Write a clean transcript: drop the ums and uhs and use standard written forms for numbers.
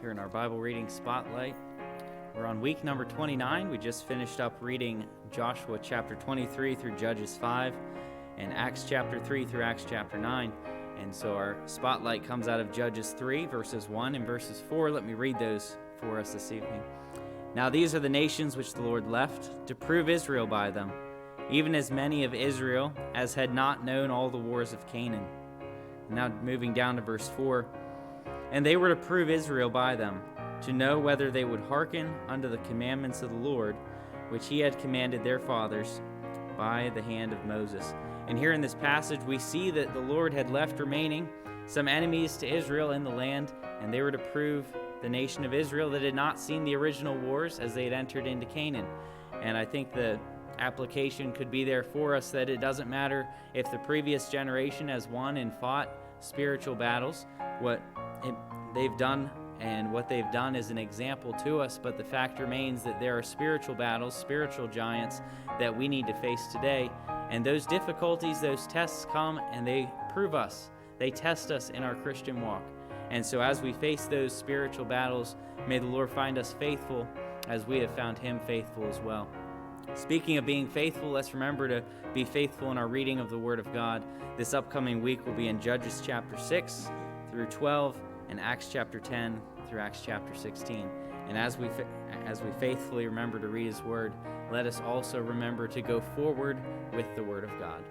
here in our Bible reading spotlight. We're on week number 29. We just finished up reading Joshua chapter 23 through Judges 5 and Acts chapter 3 through Acts chapter 9. And so our spotlight comes out of Judges 3, verses 1 and verses 4. Let me read those for us this evening. Now these are the nations which the Lord left to prove Israel by them, even as many of Israel as had not known all the wars of Canaan. Now moving down to verse 4. And they were to prove Israel by them, to know whether they would hearken unto the commandments of the Lord, which he had commanded their fathers by the hand of Moses. And here in this passage we see that the Lord had left remaining some enemies to Israel in the land, and they were to prove the nation of Israel that had not seen the original wars as they had entered into Canaan. And I think the application could be there for us that it doesn't matter if the previous generation has won and fought spiritual battles. What they've done and what they've done is an example to us, but the fact remains that there are spiritual battles, spiritual giants that we need to face today. And those difficulties, those tests come and they prove us. They test us in our Christian walk. And so as we face those spiritual battles, may the Lord find us faithful as we have found him faithful as well. Speaking of being faithful, let's remember to be faithful in our reading of the Word of God. This upcoming week will be in Judges chapter 6 through 12 and Acts chapter 10 through Acts chapter 16. And as we faithfully remember to read his Word, let us also remember to go forward with the Word of God.